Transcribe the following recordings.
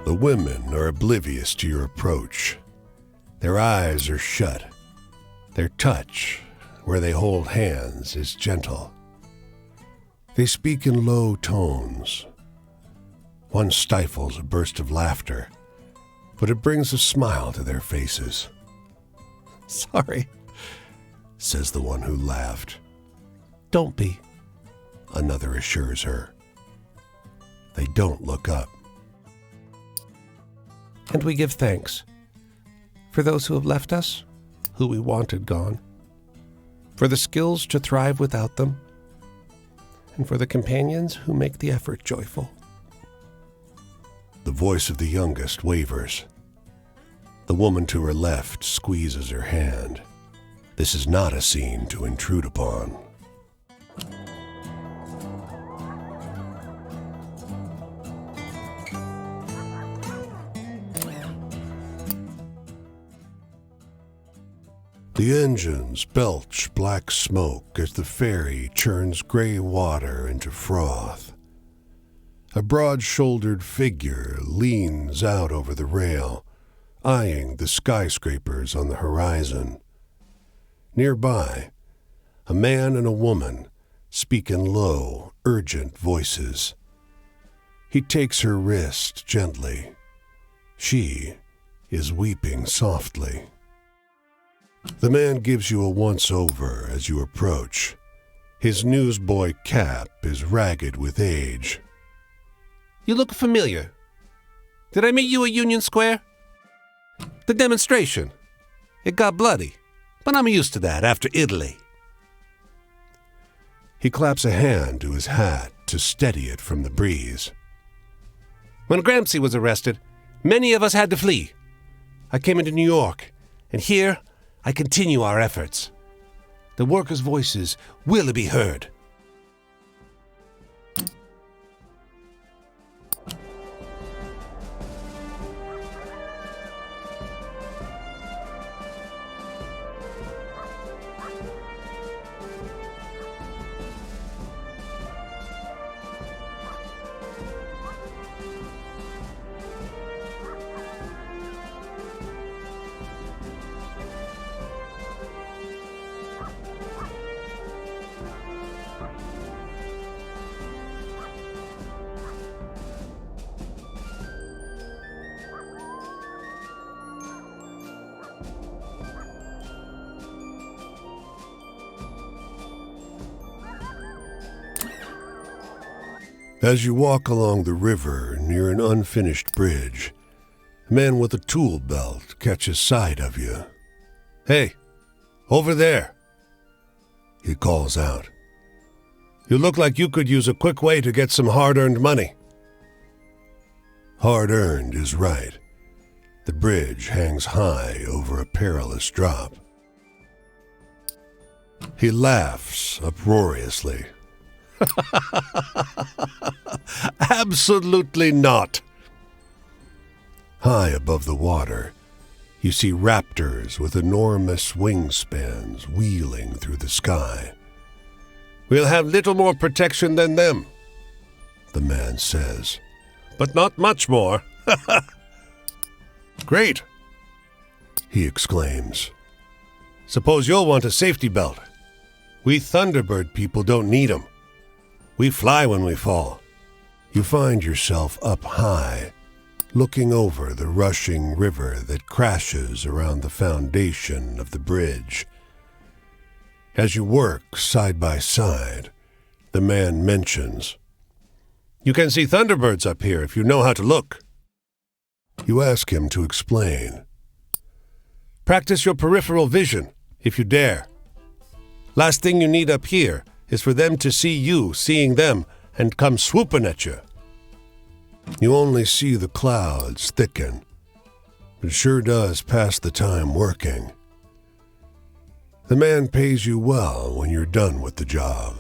The women are oblivious to your approach. Their eyes are shut. Their touch, where they hold hands, is gentle. They speak in low tones. One stifles a burst of laughter, but it brings a smile to their faces. "Sorry," says the one who laughed. "Don't be," another assures her. They don't look up. And we give thanks for those who have left us, who we wanted gone, for the skills to thrive without them, and for the companions who make the effort joyful. The voice of the youngest wavers. The woman to her left squeezes her hand. This is not a scene to intrude upon. The engines belch black smoke as the ferry churns gray water into froth. A broad-shouldered figure leans out over the rail, eyeing the skyscrapers on the horizon. Nearby, a man and a woman speak in low, urgent voices. He takes her wrist gently. She is weeping softly. The man gives you a once-over as you approach. His newsboy cap is ragged with age. "You look familiar. Did I meet you at Union Square?" "The demonstration. It got bloody, but I'm used to that after Italy." He claps a hand to his hat to steady it from the breeze. "When Gramsci was arrested, many of us had to flee. I came into New York, and here I continue our efforts. The workers' voices will be heard." As you walk along the river near an unfinished bridge, a man with a tool belt catches sight of you. "Hey, over there," he calls out. "You look like you could use a quick way to get some hard-earned money." Hard-earned is right. The bridge hangs high over a perilous drop. He laughs uproariously. "Absolutely not." High above the water, you see raptors with enormous wingspans wheeling through the sky. "We'll have little more protection than them," the man says, "but not much more." "Great," he exclaims. "Suppose you'll want a safety belt. We Thunderbird people don't need 'em. We fly when we fall." You find yourself up high, looking over the rushing river that crashes around the foundation of the bridge. As you work side by side, the man mentions, "You can see Thunderbirds up here if you know how to look." You ask him to explain. "Practice your peripheral vision, if you dare. Last thing you need up here is for them to see you seeing them and come swooping at you." You only see the clouds thicken, but it sure does pass the time working. The man pays you well when you're done with the job.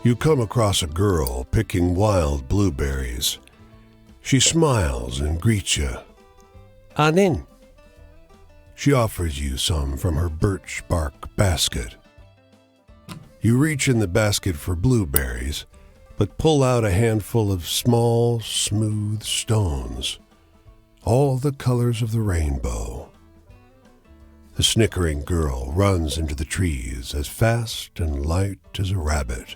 You come across a girl picking wild blueberries. She smiles and greets you. Anin. She offers you some from her birch bark basket. You reach in the basket for blueberries, but pull out a handful of small, smooth stones, all the colors of the rainbow. The snickering girl runs into the trees as fast and light as a rabbit.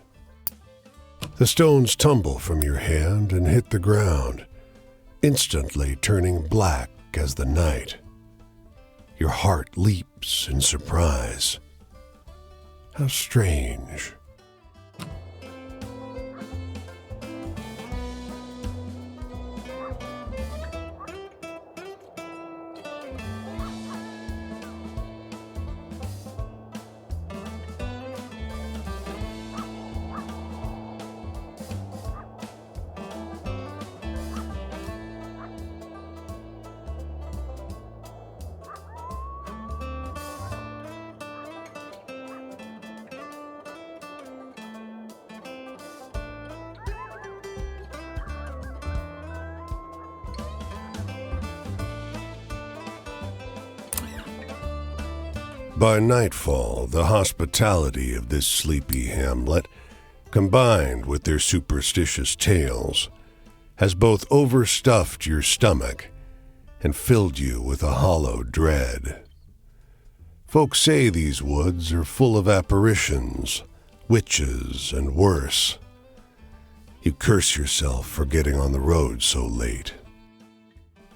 The stones tumble from your hand and hit the ground, instantly turning black as the night. Your heart leaps in surprise. How strange. By nightfall, the hospitality of this sleepy hamlet, combined with their superstitious tales, has both overstuffed your stomach and filled you with a hollow dread. Folks say these woods are full of apparitions, witches, and worse. You curse yourself for getting on the road so late.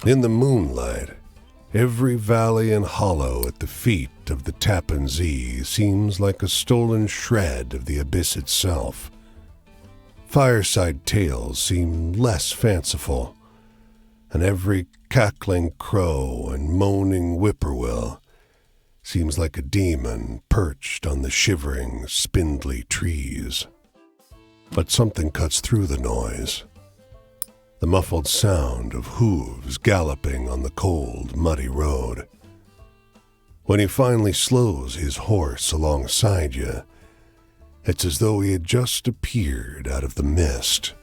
In the moonlight, every valley and hollow at the feet of the Tappan Zee seems like a stolen shred of the abyss itself. Fireside tales seem less fanciful, and every cackling crow and moaning whippoorwill seems like a demon perched on the shivering, spindly trees. But something cuts through the noise. The muffled sound of hooves galloping on the cold, muddy road. When he finally slows his horse alongside you, it's as though he had just appeared out of the mist.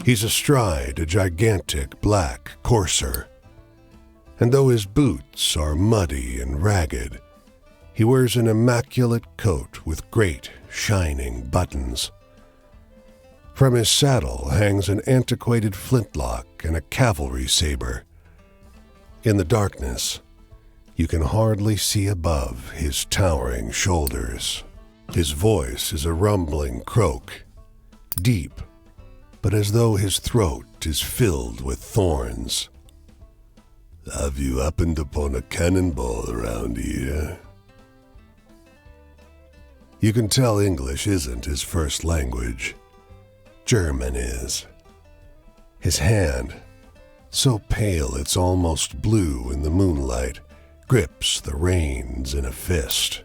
He's astride a gigantic black courser, and though his boots are muddy and ragged, he wears an immaculate coat with great, shining buttons. From his saddle hangs an antiquated flintlock and a cavalry saber. In the darkness, you can hardly see above his towering shoulders. His voice is a rumbling croak, deep, but as though his throat is filled with thorns. Have you happened upon a cannonball around here? You can tell English isn't his first language. German is. His hand, so pale it's almost blue in the moonlight, grips the reins in a fist.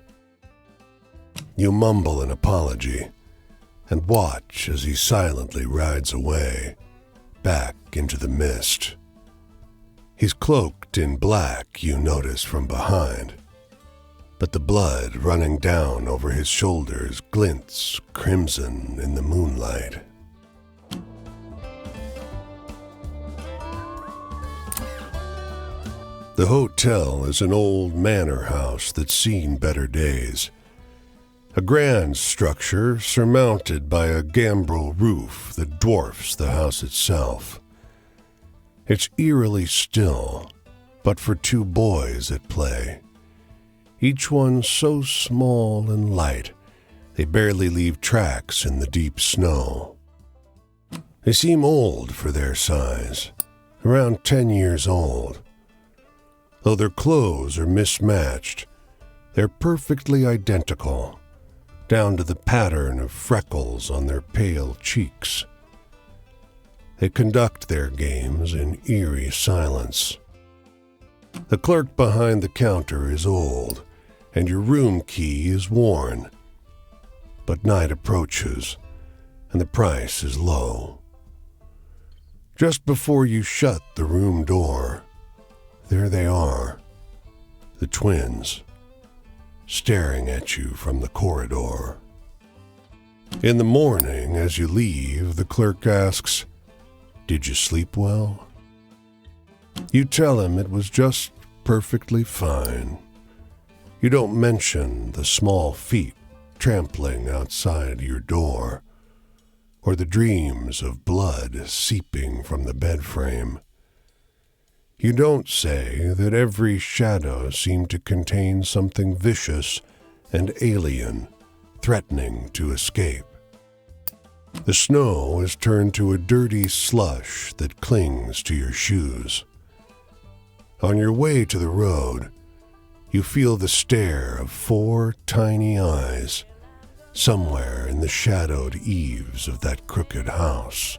You mumble an apology and watch as he silently rides away, back into the mist. He's cloaked in black, you notice from behind, but the blood running down over his shoulders glints crimson in the moonlight. The hotel is an old manor house that's seen better days. A grand structure surmounted by a gambrel roof that dwarfs the house itself. It's eerily still, but for two boys at play. Each one so small and light, they barely leave tracks in the deep snow. They seem old for their size, around 10 years old. Though their clothes are mismatched, they're perfectly identical, down to the pattern of freckles on their pale cheeks. They conduct their games in eerie silence. The clerk behind the counter is old, and your room key is worn. But night approaches, and the price is low. Just before you shut the room door, there they are, the twins, staring at you from the corridor. In the morning, as you leave, the clerk asks, "Did you sleep well?" You tell him it was just perfectly fine. You don't mention the small feet trampling outside your door, or the dreams of blood seeping from the bed frame. You don't say that every shadow seemed to contain something vicious and alien, threatening to escape. The snow is turned to a dirty slush that clings to your shoes. On your way to the road, you feel the stare of 4 tiny eyes somewhere in the shadowed eaves of that crooked house.